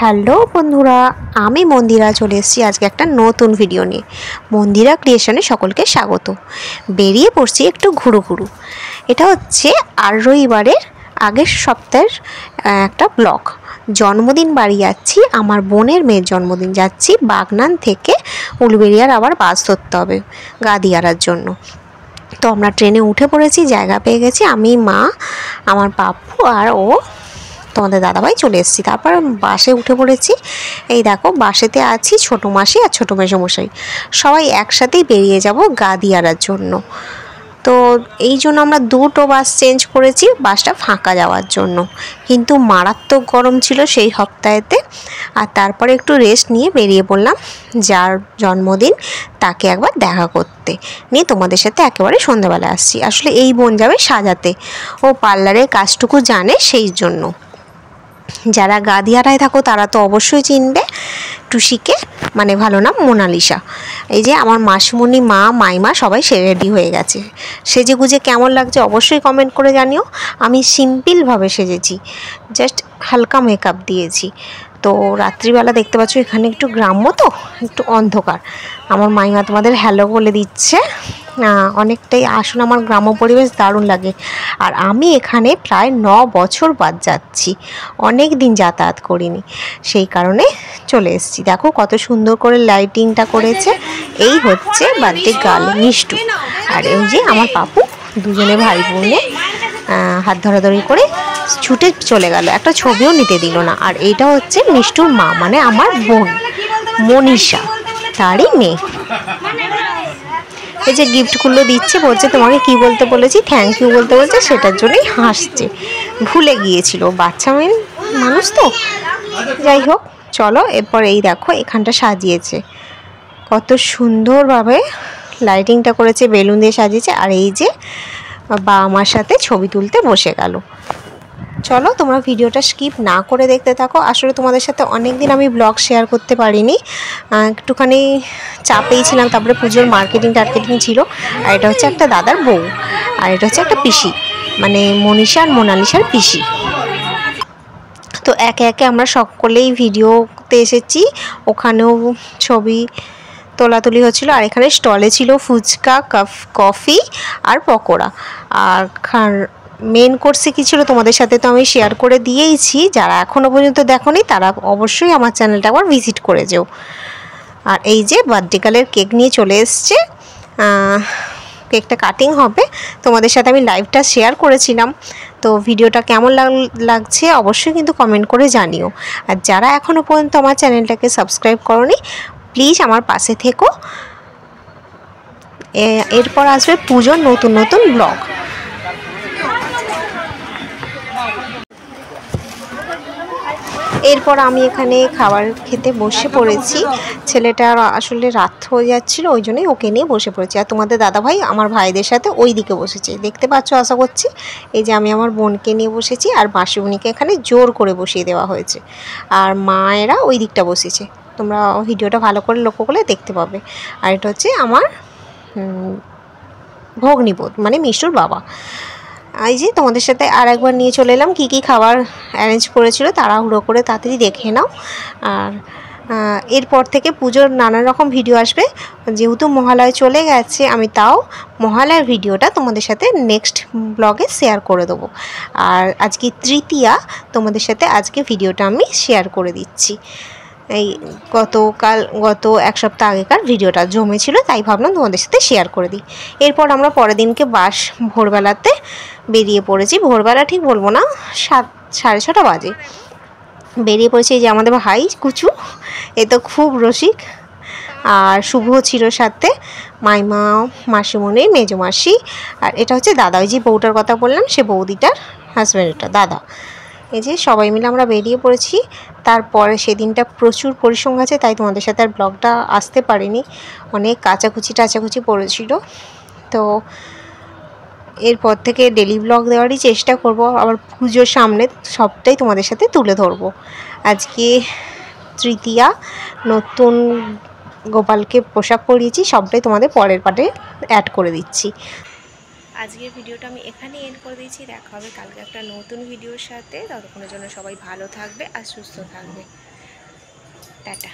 Hello বন্ধুরা, আমি মন্দিরা চলে এসেছি আজকে একটা নতুন ভিডিও নিয়ে। মন্দিরা ক্রিয়েশনে সকলকে স্বাগত। বেরিয়ে পড়ছি একটু ঘুরু ঘুরু। এটা হচ্ছে আর রবিবারের আগের সপ্তাহের একটা ব্লগ। জন্মদিন বাড়ি যাচ্ছি, আমার বোনের মেয়ের জন্মদিন। যাচ্ছি বাগনান থেকে উলুবেড়িয়ার আবার বাস ধরতে হবে গাদিয়ারার জন্য। তো আমরা ট্রেনে উঠে পড়েছি, জায়গা পেয়ে গেছি। আমি, মা, আমার পাপ্পু আর ও, তোমাদের দাদাভাই চলে এসেছি। তারপর বাসে উঠে পড়েছি। এই দেখো, বাসেতে আছি ছোটো মাসি আর ছোটো মেসোমশাই, সবাই একসাথেই বেরিয়ে যাব গাদিয়ারার জন্য। তো এই জন্য আমরা দুটো বাস চেঞ্জ করেছি, বাসটা ফাঁকা যাওয়ার জন্য। কিন্তু মারাত্মক গরম ছিল সেই সপ্তাহেতে। আর তারপরে একটু রেস্ট নিয়ে বেরিয়ে পড়লাম যার জন্মদিন তাকে একবার দেখা করতে। নিয়ে তোমাদের সাথে একেবারে সন্ধ্যাবেলা আসছি। আসলে এই বোন যাবে সাজাতে, ও পার্লারের কাজটুকু জানে, সেই জন্য। যারা গাদিয়ারায় থাকো তারা তো অবশ্যই চিনবে টুসিকে, মানে ভালো নাম মোনালিসা। এই যে আমার মাসিমণি, মা, মাইমা সবাই রেডি হয়ে গেছে। সেজে গুজে কেমন লাগছে অবশ্যই কমেন্ট করে জানিও। আমি সিম্পলভাবে সেজেছি, জাস্ট হালকা মেকআপ দিয়েছি। তো রাত্রিবেলা দেখতে পাচ্ছ এখানে একটু গ্রাম্য, তো একটু অন্ধকার। আমার মাইমা তোমাদের হ্যালো বলে দিচ্ছে। অনেকটাই আসলে আমার গ্রাম্য পরিবেশ দারুণ লাগে। আর আমি এখানে প্রায় 9 বছর বাদ যাচ্ছি, অনেক দিন যাতায়াত করিনি, সেই কারণে চলে এসেছি। দেখো কত সুন্দর করে লাইটিংটা করেছে। এই হচ্ছে বার্থডে গার্ল মিষ্টু, আর ওই যে আমার পাপু, দুজনে ভাই বোনে হাত ধরাধরি করে ছুটে চলে গেল, একটা ছবিও নিতে দিল না। আর এইটা হচ্ছে মিষ্টুর মা, মানে আমার বোন মনীষা, তারই মেয়ে। এই যে গিফটগুলো দিচ্ছে, বলছে তোমাকে কি বলতে বলেছি, থ্যাংক ইউ বলতে বলছে, সেটার জন্যই হাসছে। ভুলে গিয়েছিল, বাচ্চা মেয়ে মানুষ তো। যাই হোক, চলো এরপর এই দেখো এখানটা সাজিয়েছে, কত সুন্দরভাবে লাইটিংটা করেছে, বেলুন দিয়ে সাজিয়েছে। আর এই যে বাবা আমার সাথে ছবি তুলতে বসে গেল। চলো তোমরা ভিডিওটা স্কিপ না করে দেখতে থাকো। আসলে তোমাদের সাথে অনেক দিন আমি ব্লগ শেয়ার করতে পারিনি, একটুখানি চাপেই ছিলাম। তারপরে পুজোর মার্কেটিং ছিল। আর এটা হচ্ছে একটা দাদার বউ, আর এটা হচ্ছে একটা পিসি, মানে মনীষা আর মোনালিসার পিসি। তো একে একে আমরা সকলেই ভিডিওতে এসেছি। ওখানেও ছবি তোলাতুলি হচ্ছিলো। আর এখানে স্টলে ছিল ফুচকা, কফি আর পকোড়া। আর মেন কোর্সে কী ছিল তোমাদের সাথে তো আমি শেয়ার করে দিয়েইছি। যারা এখনও পর্যন্ত দেখোনি তারা অবশ্যই আমার চ্যানেলটা একবার ভিজিট করে যেও। আর এই যে বার্থডে গার্লের কেক নিয়ে চলে এসছে, কেকটা কাটিং হবে। তোমাদের সাথে আমি লাইভটা শেয়ার করেছিলাম, তো ভিডিওটা কেমন লাগছে অবশ্যই কিন্তু কমেন্ট করে জানিও। আর যারা এখনও পর্যন্ত আমার চ্যানেলটাকে সাবস্ক্রাইব করোনি, প্লিজ আমার পাশে থেকো। এরপর আসবে পুজোর নতুন নতুন ব্লগ। এরপর আমি এখানে খাবার খেতে বসে পড়েছি। ছেলেটার আসলে রাত হয়ে যাচ্ছিলো, ওই জন্যই ওকে নিয়ে বসে পড়েছি। আর তোমাদের দাদাভাই আমার ভাইদের সাথে ওই দিকে বসেছে, দেখতে পাচ্ছ আশা করছি। এই যে আমি আমার বোনকে নিয়ে বসেছি, আর মাসিমণিকে এখানে জোর করে বসিয়ে দেওয়া হয়েছে। আর মায়েরা ওই দিকটা বসেছে, তোমরা ভিডিওটা ভালো করে লক্ষ্য করলে দেখতে পাবে। আর এটা হচ্ছে আমার ভগ্নিপতি, মানে মিষ্টুর বাবা। এই যে তোমাদের সাথে আর একবার নিয়ে চলে এলাম কী কী খাবার অ্যারেঞ্জ করেছিল, তাড়াহুড়ো করে তাড়াতাড়ি দেখে নাও। আর এরপর থেকে পুজোর নানা রকম ভিডিও আসবে। যেহেতু মহালয় চলে গেছে, আমি তাও মহালয়ার ভিডিওটা তোমাদের সাথে নেক্সট ব্লগে শেয়ার করে দেবো। আর আজকে তৃতীয়া, তোমাদের সাথে আজকে ভিডিওটা আমি শেয়ার করে দিচ্ছি। এই গত এক সপ্তাহ আগেকার ভিডিওটা জমেছিল, তাই ভাবলাম তোমাদের সাথে শেয়ার করে দিই। এরপর আমরা পরের দিনকে বাস ভোরবেলাতে বেরিয়ে পড়েছি। ভোরবেলা ঠিক বলবো না, 6:30 বাজে বেরিয়ে পড়েছি। এই যে আমাদের ভাই কুচু, এ তো খুব রসিক। আর শুভ ছিল সাথে, মাইমা, মাসিমণি, মেজো মাসি। আর এটা হচ্ছে দাদা, ওই যে বউটার কথা বললাম, সে বৌদিটার হাজব্যান্ডটা দাদা। এই যে সবাই মিলে আমরা বেরিয়ে পড়েছি। তারপরে সেদিনটা প্রচুর পরিশ্রম আছে, তাই তোমাদের সাথে আর ব্লগটা আসতে পারিনি, অনেক কাচাকুচি পড়েছিল। তো এরপর থেকে ডেলি ব্লগ দেওয়ারই চেষ্টা করব। আবার পুজোর সামনে সবটাই তোমাদের সাথে তুলে ধরবো। আজকে তৃতীয়া, নতুন গোপালকে পোশাক পরিয়েছি, সবটাই তোমাদের পরের পার্টে অ্যাড করে দিচ্ছি। আজকের ভিডিওটা আমি এখানে এন্ড করে দিচ্ছি। দেখা হবে কালকে একটা নতুন ভিডিওর সাথে। ততক্ষণের জন্য সবাই ভালো থাকবে আর সুস্থ থাকবে। টাটা।